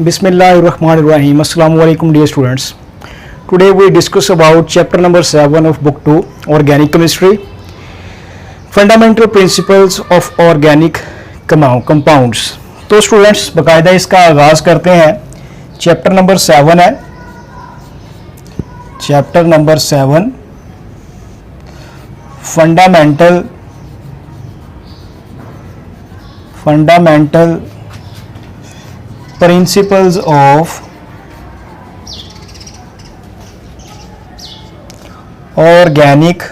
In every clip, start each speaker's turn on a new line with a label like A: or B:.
A: Bismillahirrahmanirrahim. Assalamu alaikum dear students. Today we discuss about chapter number 7 of book 2 Organic Chemistry. Fundamental Principles of Organic Compounds. तो students बाकायदा इसका आगाज़ करते हैं. Chapter number 7 है. Chapter number 7 Fundamental Principles of Organic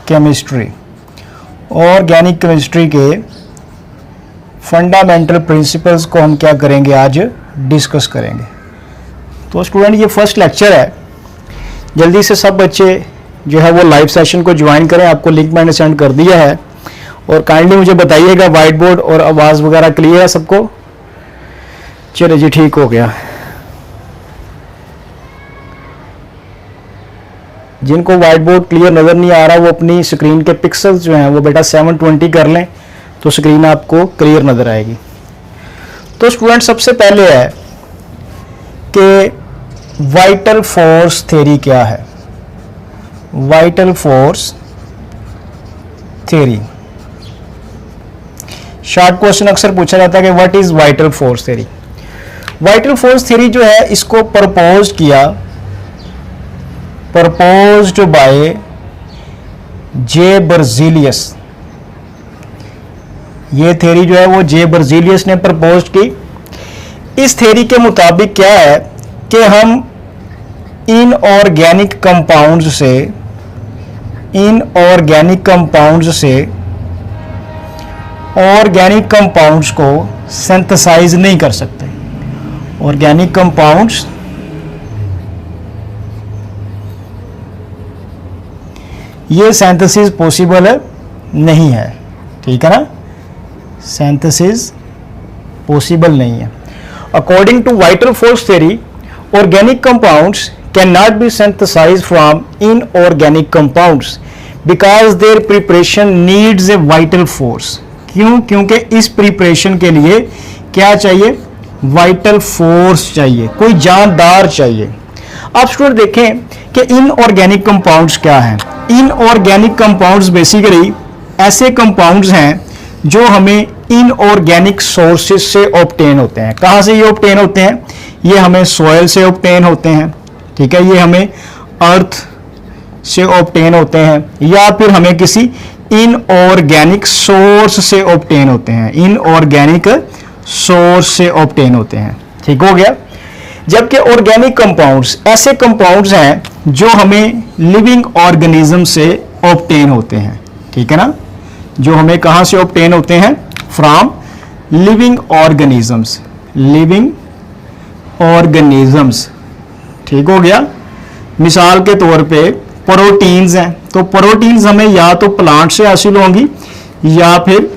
A: Chemistry. Organic chemistry के fundamental principles को हम क्या करेंगे, आज डिस्कस करेंगे. तो स्टूडेंट ये फर्स्ट लेक्चर है. जल्दी से सब बच्चे जो है वो लाइव सेशन को ज्वाइन करें. आपको लिंक मैंने सेंड कर दिया है और काइंडली मुझे बताइएगा वाइट बोर्ड और आवाज़ वगैरह क्लियर है सबको. चलो जी, ठीक हो गया. जिनको वाइट बोर्ड क्लियर नज़र नहीं आ रहा वो अपनी स्क्रीन के पिक्सल्स जो हैं वो बेटा 720 कर लें तो स्क्रीन आपको क्लियर नज़र आएगी. तो स्टूडेंट सबसे पहले है कि वाइटल फोर्स थ्योरी क्या है. Vital force theory short question अक्सर पूछा जाता है कि what is vital force theory. Vital force theory जो है इसको प्रपोज्ड बाय जे बर्जीलियस. ये थ्योरी जो है वो जे बर्जीलियस ने प्रपोज की. इस थ्योरी के मुताबिक क्या है कि हम इनऑर्गेनिक ऑर्गेनिक कंपाउंड्स को सिंथेसाइज नहीं कर सकते. ऑर्गेनिक कंपाउंड्स ये सिंथेसिस पॉसिबल नहीं है. ठीक है ना, सिंथेसिस पॉसिबल नहीं है. According to vital force theory organic compounds can not be synthesised from inorganic compounds because their preparation needs a vital force. क्यों? क्योंकि इस प्रिपरेशन के लिए क्या चाहिए, वाइटल फोर्स चाहिए, कोई जानदार चाहिए. आप स्टूडेंट देखें कि इनऑर्गेनिक कंपाउंड्स क्या हैं. इनऑर्गेनिक कंपाउंड्स बेसिकली ऐसे कंपाउंड्स हैं जो हमें इनऑर्गेनिक सोर्सेज से ऑब्टेन होते हैं. कहाँ से ये ऑब्टेन होते हैं? ये हमें सॉइल से ऑब्टेन होते हैं. ठीक है, ये हमें अर्थ से ऑब्टेन होते हैं या फिर हमें किसी इनऑर्गेनिक सोर्स से ऑब्टेन होते हैं. इनऑर्गेनिक सोर्स से ऑब्टेन होते हैं. ठीक हो गया. जबकि ऑर्गेनिक कंपाउंड्स ऐसे कंपाउंड्स हैं जो हमें लिविंग ऑर्गेनिज्म से ऑब्टेन होते हैं. ठीक है ना, जो हमें कहाँ से ऑब्टेन होते हैं, from living organisms. Living organisms. ठीक हो गया. मिसाल के तौर पे प्रोटीन्स हैं, तो प्रोटीन्स हमें या तो प्लांट से हासिल होंगी या फिर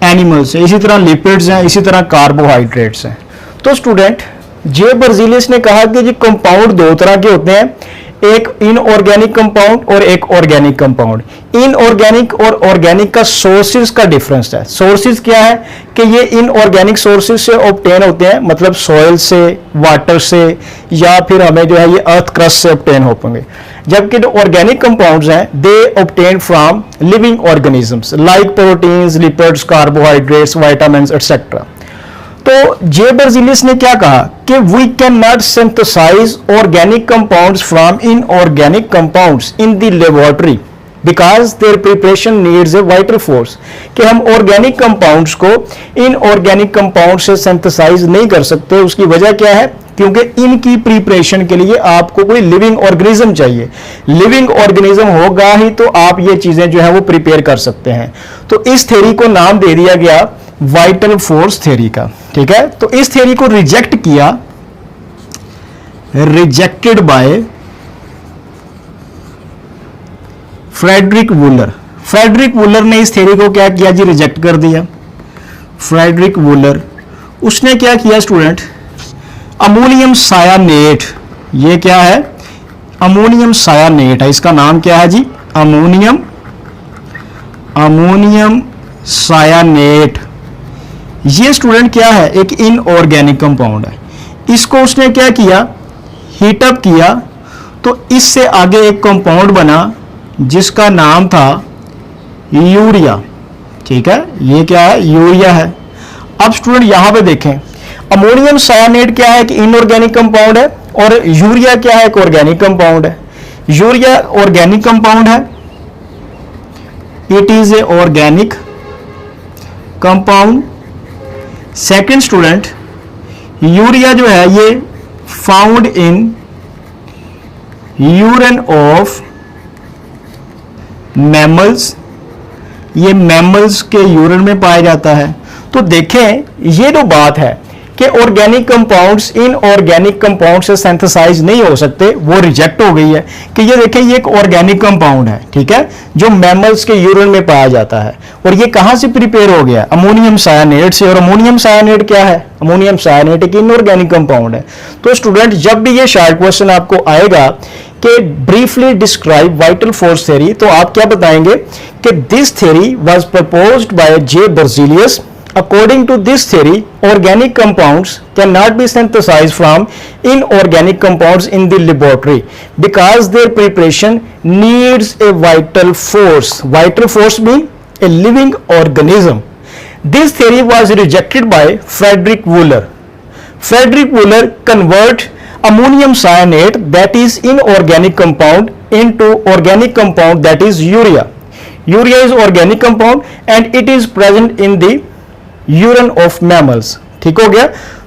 A: एनिमल से. इसी तरह लिपिड्स हैं, इसी तरह कार्बोहाइड्रेट्स हैं. तो स्टूडेंट जे बर्जीलियस ने कहा कि जी कंपाउंड दो तरह के होते हैं, एक इनऑर्गेनिक कंपाउंड और एक ऑर्गेनिक कंपाउंड. इनऑर्गेनिक और ऑर्गेनिक का सोर्सेज का डिफरेंस है. सोर्सेज क्या है कि ये इनऑर्गेनिक सोर्सेज से ऑब्टेन होते हैं, मतलब सॉइल से, वाटर से या फिर हमें जो है ये अर्थ क्रस्ट से ऑब्टेन हो पाएंगे. जबकि जो ऑर्गेनिक कंपाउंड्स हैं they obtain from living organisms like proteins, lipids, carbohydrates, vitamins etcetera. तो जे बर्जीलियस ने क्या कहा कि we can not synthesise organic compounds from inorganic compounds in the laboratory because their preparation needs a vital force. कि हम organic compounds को inorganic compound से synthesise नहीं कर सकते. उसकी वजह क्या है? क्योंकि इनकी प्रिपरेशन के लिए आपको कोई लिविंग ऑर्गेनिज्म चाहिए. लिविंग ऑर्गेनिज्म होगा ही तो आप ये चीजें जो है वो प्रिपेयर कर सकते हैं. तो इस थ्योरी को नाम दे दिया गया वाइटल फोर्स थ्योरी का. ठीक है, तो इस थ्योरी को रिजेक्ट किया, rejected by Friedrich Wohler. Friedrich Wohler ने इस थ्योरी को क्या किया जी, रिजेक्ट कर दिया. फ्रेडरिक वूलर उसने क्या किया स्टूडेंट, अमोनियम सायानेट. ये क्या है, अमोनियम सायानेट है. इसका नाम क्या है जी, अमोनियम सायानेट. ये स्टूडेंट क्या है, एक इनऑर्गेनिक कंपाउंड है। इसको उसने क्या किया, हीटअप किया, तो इससे आगे एक कंपाउंड बना जिसका नाम था यूरिया। ठीक है, ये क्या है, यूरिया है। अब स्टूडेंट यहां पे देखें, अमोनियम सायानेट क्या है, कि इनऑर्गेनिक कंपाउंड है, और यूरिया क्या है, एक ऑर्गेनिक कंपाउंड है। यूरिया ऑर्गेनिक कंपाउंड है, it is a organic compound. Second student, urea जो है ये found in urine of mammals, ये मैमल्स के यूरिन में पाया जाता है। तो देखें, ये जो बात है कि organic compounds in organic compound से सिंथेसाइज नहीं हो सकते, वो रिजेक्ट हो गई है कि ये देखें, ये एक ऑर्गेनिक कंपाउंड है, ठीक है, जो मैमल्स के यूरिन में पाया जाता है। और ये कहां से प्रिपेयर हो गया, अमोनियम सायानेट से। और अमोनियम सायानेट क्या है, अमोनियम सायानेट एक इनऑर्गेनिक कंपाउंड है। तो स्टूडेंट, जब भी ये शार्ट क्वेश्चन आपको आएगा कि briefly describe vital force theory, तो आप क्या बताएंगे कि this theory was proposed by J Berzelius. According to this theory, organic compounds cannot be synthesized from inorganic compounds in the laboratory because their preparation needs a vital force. Vital force being a living organism. This theory was rejected by Frederick Wöhler. Frederick Wöhler convert ammonium cyanate, that is inorganic compound, into organic compound, that is urea. Urea is organic compound and it is present in the urine of mammals. ठीक हो गया।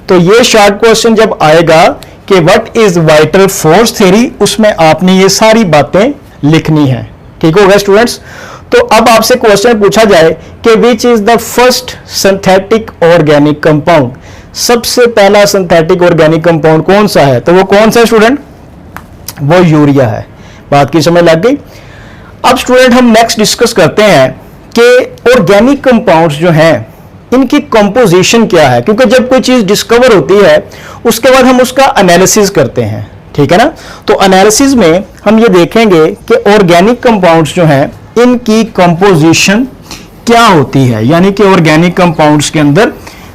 A: तो ये short question जब आएगा कि what is vital force theory, उसमें आपने ये सारी बातें लिखनी है। ठीक हो गया स्टूडेंट्स। तो अब आपसे क्वेश्चन पूछा जाए कि which is the first synthetic organic compound, सबसे पहला सिंथेटिक ऑर्गेनिक कंपाउंड कौन सा है, तो वो कौन सा है स्टूडेंट, वो यूरिया है। बात की समझ लग गई। अब स्टूडेंट हम नेक्स्ट डिस्कस करते हैं कि ऑर्गेनिक कंपाउंड्स जो हैं इनकी कंपोजिशन क्या है, क्योंकि जब कोई चीज डिस्कवर होती है उसके बाद हम उसका एनालिसिस करते हैं। ठीक है ना। तो एनालिसिस में हम ये देखेंगे कि ऑर्गेनिक कंपाउंड्स जो हैं इनकी कंपोजिशन क्या होती है, यानी कि ऑर्गेनिक कंपाउंड्स के अंदर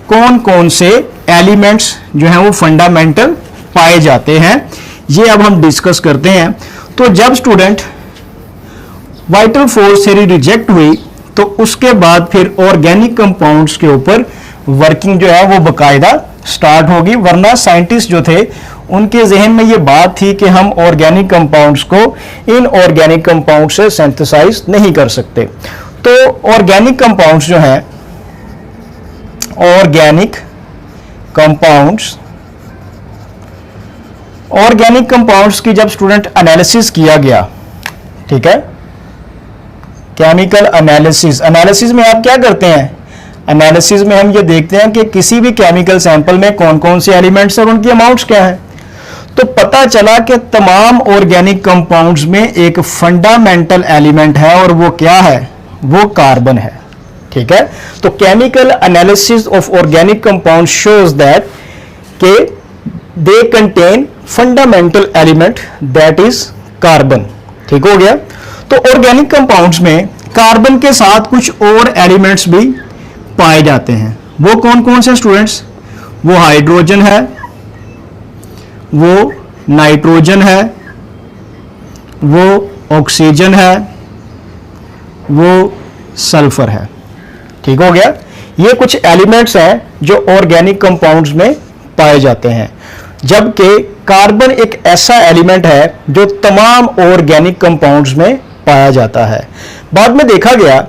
A: कौन कौन से एलिमेंट्स जो हैं वो फंडामेंटल पाए जाते हैं, ये अब हम डिस्कस करते हैं। तो जब student vital force theory reject हुई तो उसके बाद फिर ऑर्गेनिक कंपाउंड्स के ऊपर वर्किंग जो है वो बकायदा स्टार्ट होगी, वरना साइंटिस्ट जो थे उनके जहन में ये बात थी कि हम ऑर्गेनिक कंपाउंड्स को इन ऑर्गेनिक कंपाउंड से सिंथेसाइज नहीं कर सकते। तो ऑर्गेनिक कंपाउंड्स जो हैं, ऑर्गेनिक कंपाउंड्स की जब स्टूडेंट एनालिसिस किया गया, ठीक है, केमिकल एनालिसिस में आप क्या करते हैं, एनालिसिस में हम ये देखते हैं कि किसी भी केमिकल सैंपल में कौन कौन से एलिमेंट्स और उनकी अमाउंट्स क्या है। तो पता चला कि तमाम ऑर्गेनिक कंपाउंड्स में एक फंडामेंटल एलिमेंट है और वो क्या है, वो कार्बन है। ठीक है। तो chemical analysis of organic compound shows that के they contain fundamental element that is carbon. ठीक हो गया। तो ऑर्गेनिक कंपाउंड्स में कार्बन के साथ कुछ और एलिमेंट्स भी पाए जाते हैं। वो कौन कौन से स्टूडेंट्स, वो हाइड्रोजन है, वो नाइट्रोजन है, वो ऑक्सीजन है, वो सल्फर है। ठीक हो गया। ये कुछ एलिमेंट्स हैं जो ऑर्गेनिक कंपाउंड्स में पाए जाते हैं, जबकि कार्बन एक ऐसा एलिमेंट है जो तमाम ऑर्गेनिक कंपाउंड्स में पाया जाता है। बाद में देखा गया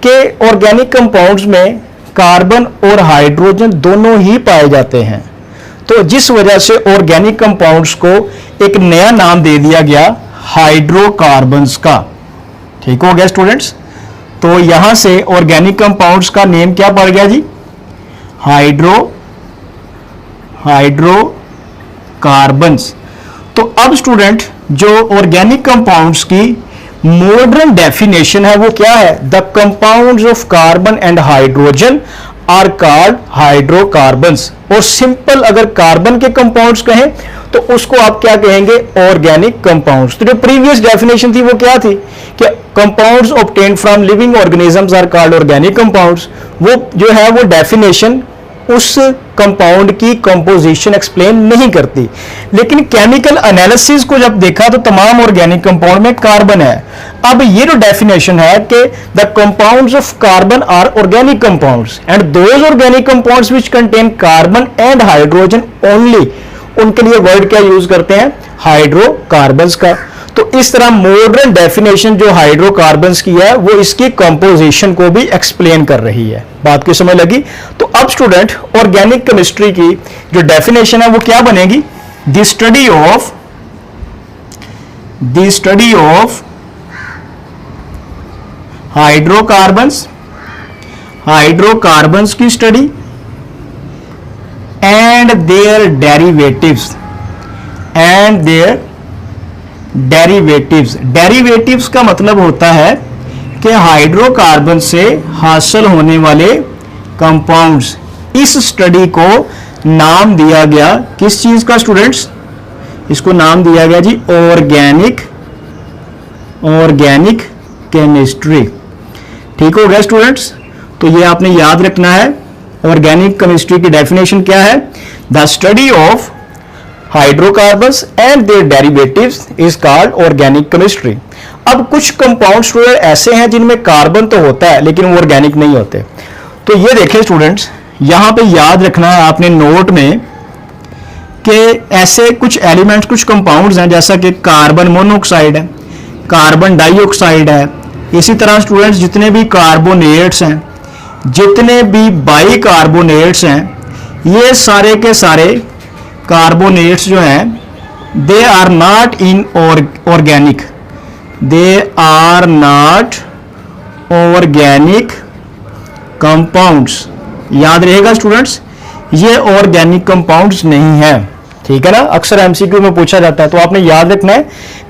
A: कि ऑर्गेनिक कंपाउंड्स में कार्बन और हाइड्रोजन दोनों ही पाए जाते हैं, तो जिस वजह से ऑर्गेनिक कंपाउंड्स को एक नया नाम दे दिया गया हाइड्रोकार्बन्स का। ठीक हो गया स्टूडेंट्स। तो यहां से ऑर्गेनिक कंपाउंड्स का नेम क्या पड़ गया जी, हाइड्रोकार्बन्स। तो अब स्टूडेंट जो ऑर्गेनिक कंपाउंड्स की मॉडर्न डेफिनेशन है वो क्या है, the compounds of carbon and hydrogen are called hydrocarbons. और सिंपल अगर कार्बन के कंपाउंड्स कहें तो उसको आप क्या कहेंगे, ऑर्गेनिक कंपाउंड्स। तो जो प्रीवियस डेफिनेशन थी वो क्या थी कि compounds obtained from living organisms are called organic compounds. वो जो है वो डेफिनेशन उस कंपाउंड की कंपोजिशन एक्सप्लेन नहीं करती। लेकिन केमिकल एनालिसिस को जब देखा तो तमाम ऑर्गेनिक कंपाउंड में कार्बन है। अब ये जो डेफिनेशन है कि the compounds of carbon are organic compounds and those organic compounds which contain carbon and hydrogen only, उनके लिए वर्ड क्या यूज करते हैं, हाइड्रोकार्बन्स का। तो इस तरह मॉडर्न डेफिनेशन जो हाइड्रोकार्बन्स की है वो इसकी कंपोजिशन को भी एक्सप्लेन कर रही है। बात की समझ लगी? तो अब स्टूडेंट ऑर्गेनिक केमिस्ट्री की जो डेफिनेशन है वो क्या बनेगी, द स्टडी ऑफ हाइड्रोकार्बन्स की स्टडी एंड देयर डेरिवेटिव्स का मतलब होता है कि हाइड्रोकार्बन से हासिल होने वाले कंपाउंड्स। इस स्टडी को नाम दिया गया किस चीज का स्टूडेंट्स, इसको नाम दिया गया जी ऑर्गेनिक केमिस्ट्री। ठीक हो गया स्टूडेंट्स? तो ये आपने याद रखना है। ऑर्गेनिक केमिस्ट्री की डेफिनेशन क्या है, the study of hydrocarbons and their derivatives is called organic chemistry. अब कुछ कंपाउंड स्टूडेंट ऐसे हैं जिनमें कार्बन तो होता है लेकिन वो ऑर्गेनिक नहीं होते। तो ये देखें स्टूडेंट्स, यहां पे याद रखना है आपने नोट में कि ऐसे कुछ एलिमेंट्स, कुछ कंपाउंड्स हैं जैसा कि कार्बन मोनोऑक्साइड है, कार्बन डाइऑक्साइड है। इसी तरह स्टूडेंट्स जितने भी कार्बोनेट्स हैं, जितने भी बाइकार्बोनेट्स हैं, ये सारे के सारे कार्बोनेट्स जो हैं they are not in organic, they are not organic compounds. याद रहेगा स्टूडेंट्स, ये ऑर्गेनिक कंपाउंड्स नहीं है। ठीक है ना, अक्सर एमसीक्यू में पूछा जाता है, तो आपने याद रखना है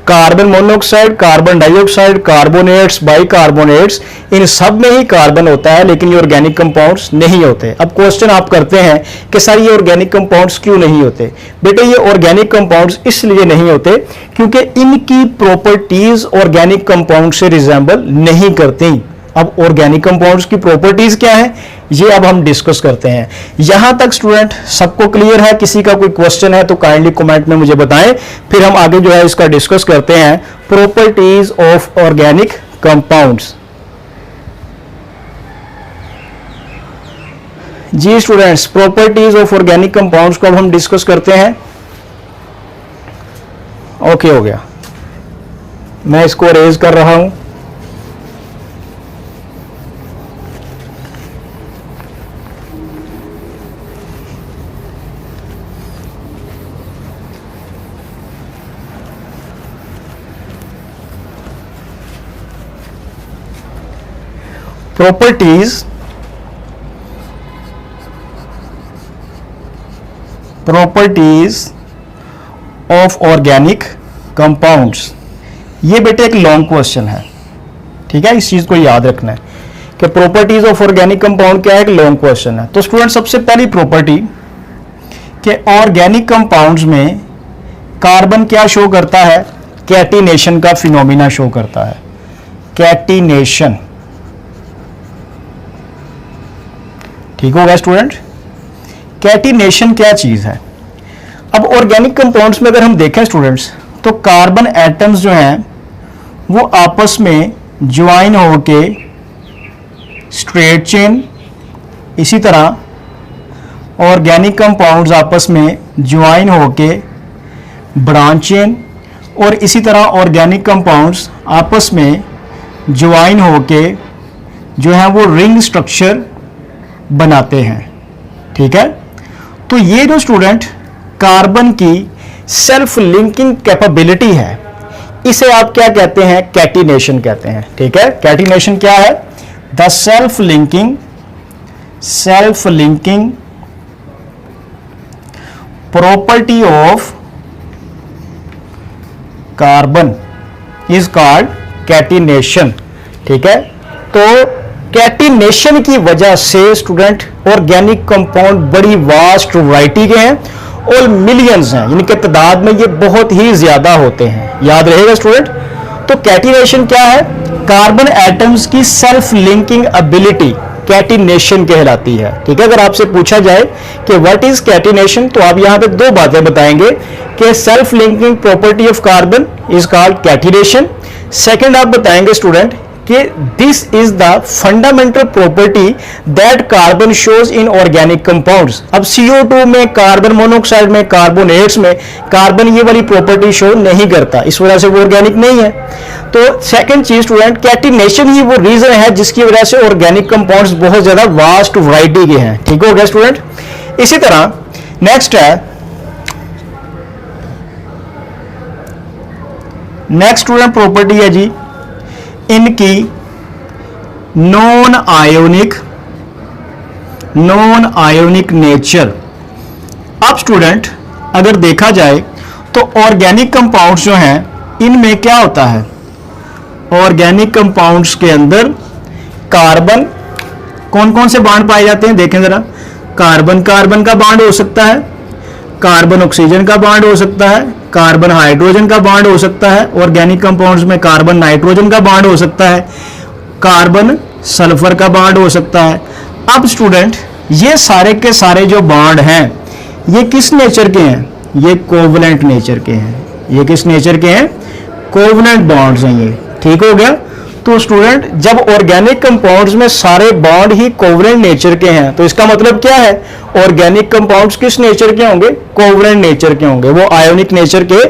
A: carbon monoxide, carbon dioxide, carbonates, bicarbonates, इन सब में ही कार्बन होता है लेकिन ये ऑर्गेनिक कंपाउंड्स नहीं होते। अब क्वेश्चन आप करते हैं कि सर ये ऑर्गेनिक कंपाउंड्स क्यों नहीं होते? बेटे ये ऑर्गेनिक कंपाउंड्स इसलिए नहीं होते क्योंकि इनकी प्रॉपर्टीज ऑर्गेनिक कंपाउंड से रिजेंबल नहीं करती। अब ऑर्गेनिक कंपाउंड्स की प्रॉपर्टीज क्या है ये अब हम डिस्कस करते हैं। यहां तक स्टूडेंट सबको क्लियर है? किसी का कोई क्वेश्चन है तो काइंडली कमेंट में मुझे बताएं, फिर हम आगे जो है इसका डिस्कस करते हैं। Properties of organic compounds. जी students, properties of organic compounds को अब हम डिस्कस करते हैं। ओके हो गया, मैं इसको अरेज कर रहा हूं। Properties of organic compounds. ये बेटे एक लॉन्ग क्वेश्चन है, ठीक है, इस चीज को याद रखना है कि प्रॉपर्टीज ऑफ ऑर्गेनिक कंपाउंड क्या है, एक लॉन्ग क्वेश्चन है। तो स्टूडेंट सबसे पहली प्रॉपर्टी कि ऑर्गेनिक कंपाउंड्स में कार्बन क्या शो करता है, कैटिनेशन का फिनोमिना शो करता है। कैटिनेशन, ठीक हो गया स्टूडेंट? कैटिनेशन क्या चीज है? अब ऑर्गेनिक कंपाउंड्स में अगर हम देखें स्टूडेंट्स तो कार्बन एटम्स जो हैं वो आपस में ज्वाइन होके स्ट्रेट चेन, इसी तरह ऑर्गेनिक कंपाउंड्स आपस में ज्वाइन होके ब्रांच चेन, और इसी तरह ऑर्गेनिक कंपाउंड्स आपस में ज्वाइन होके जो है वो रिंग स्ट्रक्चर बनाते हैं। ठीक है, तो ये जो स्टूडेंट कार्बन की सेल्फ लिंकिंग कैपेबिलिटी है इसे आप क्या कहते हैं, कैटिनेशन कहते हैं। ठीक है, कैटिनेशन क्या है? The self linking property of carbon is called catenation. ठीक है, तो कैटिनेशन की वजह से स्टूडेंट ऑर्गेनिक कंपाउंड बड़ी वास्ट वैरायटी के हैं और मिलियंस हैं, इनके तादाद में ये बहुत ही ज्यादा होते हैं। याद रहेगा स्टूडेंट? तो कैटिनेशन क्या है? कार्बन एटम्स की सेल्फ लिंकिंग एबिलिटी कैटिनेशन कहलाती है। ठीक है, अगर आपसे पूछा जाए कि व्हाट इज कैटिनेशन, तो आप यहां पे दो बातें बताएंगे कि self linking property of carbon is called catenation. Second आप बताएंगे स्टूडेंट कि this is the fundamental property that carbon shows in organic compounds. अब CO2 में, कार्बन मोनोऑक्साइड में, कार्बोनेट्स में कार्बन ये वाली प्रॉपर्टी शो नहीं करता, इस वजह से वो ऑर्गेनिक नहीं है। तो सेकंड चीज स्टूडेंट, कैटिनेशन ही वो रीजन है जिसकी वजह से ऑर्गेनिक कंपाउंड्स बहुत ज्यादा वास्ट वैरायटी के हैं। ठीक हो गया स्टूडेंट। इसी तरह नेक्स्ट स्टूडेंट प्रॉपर्टी है जी इनकी नॉन आयोनिक नेचर। अब स्टूडेंट अगर देखा जाए तो ऑर्गेनिक कंपाउंड्स जो हैं इनमें क्या होता है, ऑर्गेनिक कंपाउंड्स के अंदर कार्बन, कौन कौन से बॉन्ड पाए जाते हैं देखें जरा। कार्बन कार्बन का बॉन्ड हो सकता है, कार्बन ऑक्सीजन का बॉन्ड हो सकता है, कार्बन हाइड्रोजन का बॉन्ड हो सकता है, ऑर्गेनिक कंपाउंड्स में कार्बन नाइट्रोजन का बॉन्ड हो सकता है, कार्बन सल्फर का बॉन्ड हो सकता है। अब स्टूडेंट ये सारे के सारे जो बॉन्ड हैं ये किस नेचर के हैं, ये कोवलेंट नेचर के हैं। ये किस नेचर के हैं, कोवलेंट बॉन्ड्स हैं ये। ठीक हो गया। तो स्टूडेंट जब ऑर्गेनिक कंपाउंड्स में सारे बॉन्ड ही कोवलेंट नेचर के हैं तो इसका मतलब क्या है, ऑर्गेनिक कंपाउंड्स किस नेचर के होंगे, कोवलेंट नेचर के होंगे, वो आयोनिक नेचर के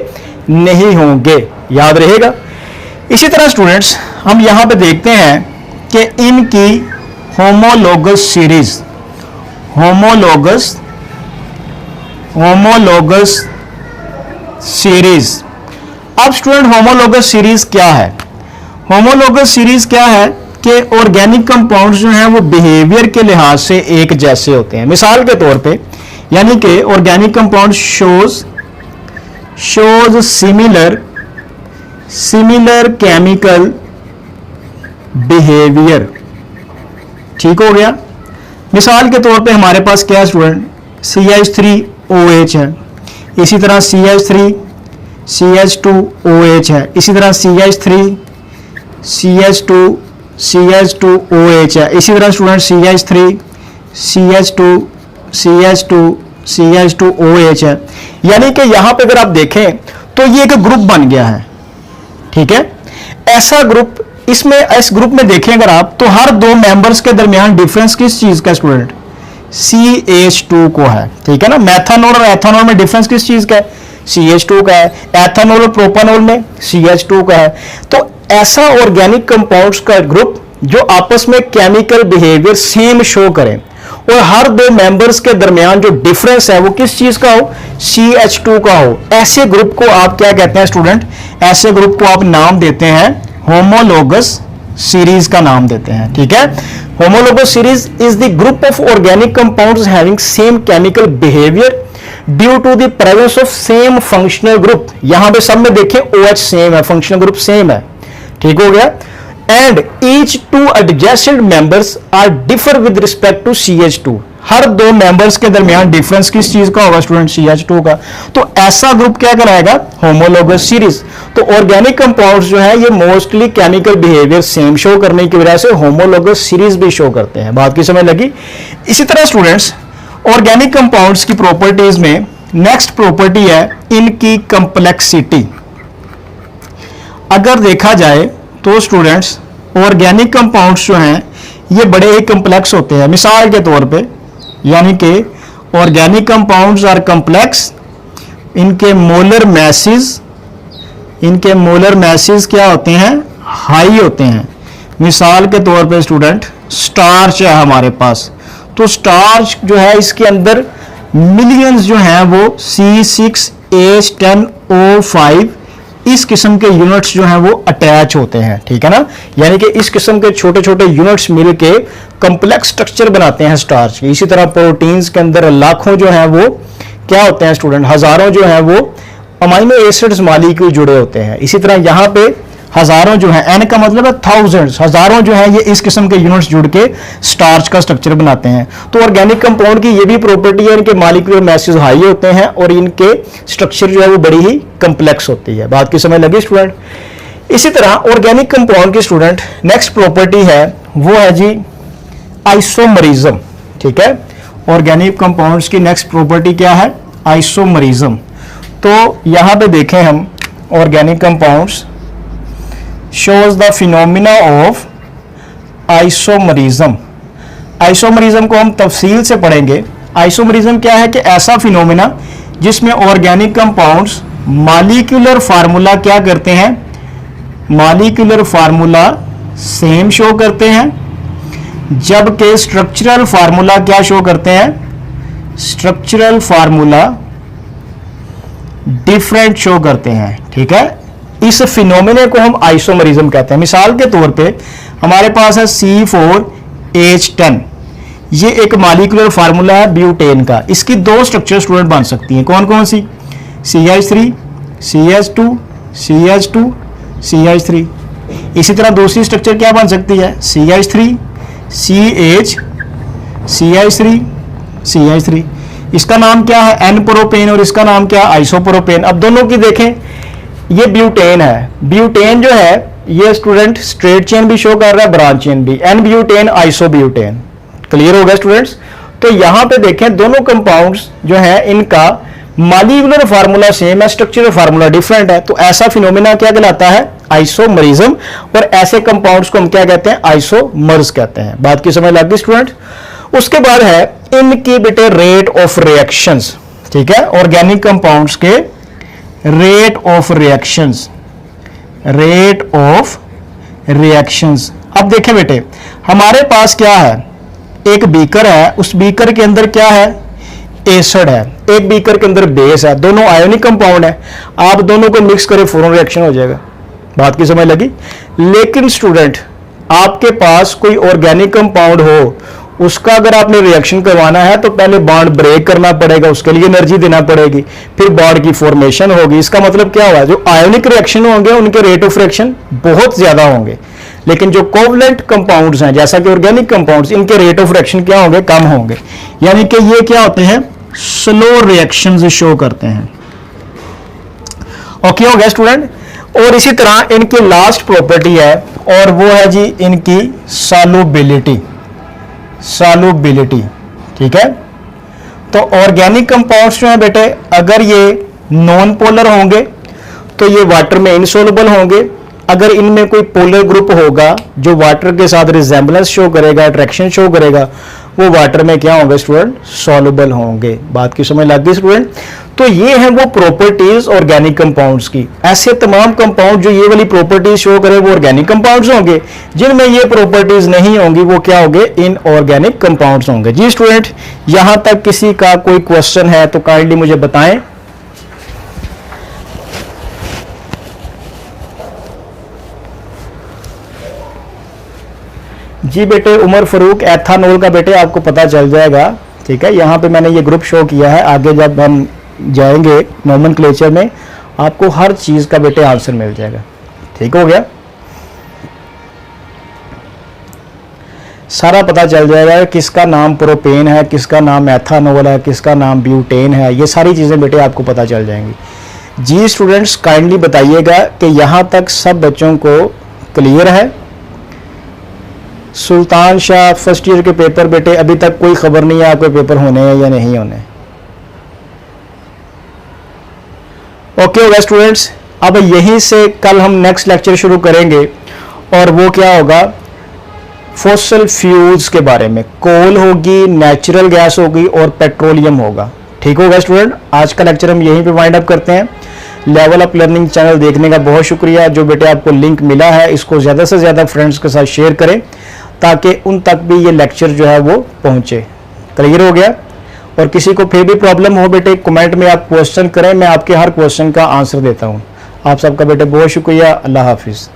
A: नहीं होंगे, याद रहेगा। इसी तरह स्टूडेंट्स हम यहां पे देखते हैं कि इनकी होमोलोगस सीरीज। अब स्टूडेंट होमोलोगस सीरीज क्या है, होमोलोगस सीरीज क्या है कि ऑर्गेनिक कंपाउंड्स जो हैं वो बिहेवियर के लिहाज से एक जैसे होते हैं। मिसाल के तौर पे यानी कि organic compound shows similar chemical behaviour. ठीक हो गया। मिसाल के तौर पे हमारे पास क्या है स्टूडेंट, CH3OH है, इसी तरह CH2OH है, इसी तरह CH2OH है, इसी तरह स्टूडेंट CH2OH है। यानी कि यहां पे अगर आप देखें तो ये एक ग्रुप बन गया है। ठीक है, ऐसा ग्रुप, इसमें इस ग्रुप में देखें अगर आप तो हर दो मेंबर्स के दरमियान डिफरेंस किस चीज का स्टूडेंट, CH2 को है। ठीक है ना, मेथनॉल और एथेनॉल में डिफरेंस किस चीज का है, CH2 का है। एथेनॉल और प्रोपेनॉल में CH2 का है। तो ऐसा ऑर्गेनिक कंपाउंड्स का ग्रुप जो आपस में केमिकल बिहेवियर सेम शो करें और हर दो मेंबर्स के दरमियान जो डिफरेंस है वो किस चीज का हो, CH2 का हो, ऐसे ग्रुप को आप क्या कहते हैं स्टूडेंट, ऐसे ग्रुप को आप नाम देते हैं होमोलोगस सीरीज का नाम देते हैं। ठीक है, homologous series is the group of organic compounds having same chemical behaviour due to the presence of same functional group. यहां पे सब में देखें OH सेम है, फंक्शनल ग्रुप सेम है। ठीक हो गया। And each two adjacent members are differ with respect to CH2। हर दो मेंबर्स के दरमियान डिफरेंस किस चीज का होगा स्टूडेंट, CH2 का। तो ऐसा ग्रुप क्या कराएगा, होमोलोगस सीरीज। तो ऑर्गेनिक कंपाउंड्स जो है ये mostly chemical behaviour same show करने की वजह से होमोलोगस सीरीज भी शो करते हैं। बात की समझ लगी। इसी तरह स्टूडेंट्स ऑर्गेनिक कंपाउंड्स की प्रॉपर्टीज में नेक्स्ट प्रॉपर्टी है इनकी कंप्लेक्सिटी। अगर देखा जाए तो स्टूडेंट्स ऑर्गेनिक कंपाउंड्स जो हैं ये बड़े ही कम्प्लेक्स होते हैं। मिसाल के तौर पे यानी कि ऑर्गेनिक कंपाउंड्स आर कम्प्लेक्स, इनके मोलर मैसेज क्या होते हैं, हाई होते हैं। मिसाल के तौर पे स्टूडेंट स्टार्च है हमारे पास, तो स्टार्च जो है इसके अंदर मिलियंस जो हैं वो C6H10O5 इस किस्म के यूनिट्स जो हैं वो अटैच होते हैं। ठीक है ना, यानी कि इस किस्म के छोटे छोटे यूनिट्स मिलके कंप्लेक्स स्ट्रक्चर बनाते हैं स्टार्च के। इसी तरह प्रोटीन्स के अंदर लाखों जो हैं वो क्या होते हैं स्टूडेंट, हजारों जो हैं वो अमाइनो एसिड्स मॉलिक्यूल जुड़े होते हैं। इसी तरह यहाँ पे हजारों जो है, एन का मतलब है थाउजेंड्स, हजारों जो है ये इस किस्म के यूनिट्स जुड़ के स्टार्च का स्ट्रक्चर बनाते हैं। तो ऑर्गेनिक कंपाउंड की ये भी प्रॉपर्टी है, इनके मॉलिक्यूलर मैसेज हाई होते हैं और इनके स्ट्रक्चर जो है वो बड़ी ही कंप्लेक्स होती है। बात की समझ लगी स्टूडेंट। इसी तरह ऑर्गेनिक कंपाउंड की स्टूडेंट नेक्स्ट प्रॉपर्टी है वो है जी आइसोमरिज्म, ठीक है। ऑर्गेनिक कंपाउंड्स की नेक्स्ट प्रॉपर्टी क्या है? आइसोमरिज्म। तो यहां पे देखें हम, organic compounds shows the phenomena of isomerism. Isomerism को हम तफसील से पढ़ेंगे। आइसोमरिज्म क्या है? कि ऐसा फिनोमिना जिसमें ऑर्गेनिक कंपाउंड्स मॉलिक्यूलर फार्मूला क्या करते हैं? मॉलिक्यूलर फार्मूला सेम शो करते हैं, जबकि स्ट्रक्चरल फार्मूला क्या शो करते हैं? स्ट्रक्चरल फार्मूला डिफरेंट शो करते हैं, ठीक है। इस फिनोमिने को हम आइसोमरिज्म कहते हैं। मिसाल के तौर पे हमारे पास है C4H10, ये एक मॉलिक्यूलर फार्मूला है ब्यूटेन का। इसकी दो स्ट्रक्चर स्टूडेंट बन सकती हैं, कौन कौन सी? CH3, CH2, CH2, CH3। इसी तरह दूसरी स्ट्रक्चर क्या बन सकती है? CH3, CH, CH3, CH3। इसका नाम क्या है? N प्रोपेन, और इसका नाम क्या है? आइसोप्रोपेन। अब दोनों की देखें, ये ब्यूटेन है। ब्यूटेन जो है ये स्टूडेंट स्ट्रेट चेन भी शो कर रहा है, ब्रांच चेन भी। N butane, isobutane. क्लियर हो गया स्टूडेंट्स? तो यहां पे देखें दोनों कंपाउंड्स जो है इनका मॉलिक्यूलर फार्मूला सेम है, स्ट्रक्चरल फार्मूला डिफरेंट है। तो ऐसा फिनोमिना क्या कहलाता है? आइसोमरिज्म। और ऐसे कंपाउंड्स को हम क्या कहते हैं? आइसोमर्स कहते हैं। बात की समझ लग गई स्टूडेंट? उसके बाद है इनकी बेटे रेट ऑफ रिएक्शंस, ठीक है। ऑर्गेनिक कंपाउंड्स के rate of reactions, rate of reactions. अब देखें बेटे, हमारे पास क्या है? एक बीकर है, उस बीकर के अंदर क्या है? एसिड है। एक बीकर के अंदर बेस है, दोनों आयोनिक कंपाउंड है। आप दोनों को मिक्स करें, फौरन रिएक्शन हो जाएगा। बात की समझ लगी? लेकिन स्टूडेंट आपके पास कोई ऑर्गेनिक कंपाउंड हो, उसका अगर आपने रिएक्शन करवाना है तो पहले बॉन्ड ब्रेक करना पड़ेगा, उसके लिए एनर्जी देना पड़ेगी, फिर बॉन्ड की फॉर्मेशन होगी। इसका मतलब क्या हुआ? जो आयोनिक रिएक्शन होंगे उनके रेट ऑफ रिएक्शन बहुत ज्यादा होंगे, लेकिन जो कोवलेंट कंपाउंड्स हैं जैसा कि ऑर्गेनिक कंपाउंड्स, इनके रेट ऑफ रिएक्शन क्या होंगे? कम होंगे। यानी कि ये क्या होते हैं? स्लो रिएक्शंस शो करते हैं। ओके हो गया स्टूडेंट? और इसी तरह इनकी लास्ट प्रॉपर्टी है, और वो है जी इनकी सॉल्युबिलिटी। सॉल्युबिलिटी, ठीक है। तो ऑर्गेनिक कंपाउंड्स जो है बेटे, अगर ये नॉन पोलर होंगे तो ये वाटर में इनसॉल्युबल होंगे। अगर इनमें कोई पोलर ग्रुप होगा जो वाटर के साथ रिजेंबलेंस शो करेगा, अट्रैक्शन शो करेगा, वो वाटर में क्या होंगे स्टूडेंट? सॉल्युबल होंगे। बात की समझ लग गई स्टूडेंट? तो ये हैं वो प्रॉपर्टीज ऑर्गेनिक कंपाउंड्स की। ऐसे तमाम कंपाउंड जो ये वाली प्रॉपर्टीज शो करे वो ऑर्गेनिक कंपाउंड्स होंगे, जिनमें ये प्रॉपर्टीज नहीं होंगी वो क्या होंगे? इनऑर्गेनिक कंपाउंड्स होंगे। जी स्टूडेंट, यहां तक किसी का कोई क्वेश्चन है तो काइंडली मुझे बताएं। जी बेटे, उमर फारूक, एथानॉल का बेटे आपको पता चल जाएगा, ठीक है। यहाँ पे मैंने ये ग्रुप शो किया है, आगे जब हम जाएंगे नोमेनक्लेचर में आपको हर चीज का बेटे आंसर मिल जाएगा। ठीक हो गया? सारा पता चल जाएगा किसका नाम प्रोपेन है, किसका नाम एथानॉल है, किसका नाम ब्यूटेन है। ये सारी चीजें बेटे आपको पता चल जाएंगी। जी स्टूडेंट्स, काइंडली बताइएगा कि यहाँ तक सब बच्चों को क्लियर है। सुल्तान शाह फर्स्ट ईयर के पेपर बेटे अभी तक कोई खबर नहीं है आपके पेपर होने हैं या नहीं होने। ओके होगा स्टूडेंट्स? अब यहीं से कल हम नेक्स्ट लेक्चर शुरू करेंगे और वो क्या होगा? फॉसिल फ्यूल्स के बारे में। कोल होगी, नेचुरल गैस होगी और पेट्रोलियम होगा। ठीक होगा स्टूडेंट? आज का लेक्चर हम यहीं पे वाइंड अप करते हैं। लेवल अप लर्निंग चैनल देखने का बहुत शुक्रिया। जो बेटे आपको लिंक मिला है इसको ज़्यादा से ज़्यादा फ्रेंड्स के साथ शेयर करें ताकि उन तक भी ये लेक्चर जो है वो पहुंचे। क्लियर हो गया? और किसी को फिर भी प्रॉब्लम हो बेटे कमेंट में आप क्वेश्चन करें, मैं आपके हर क्वेश्चन का आंसर देता हूं। आप सबका बेटे बहुत शुक्रिया। अल्लाह हाफिज़।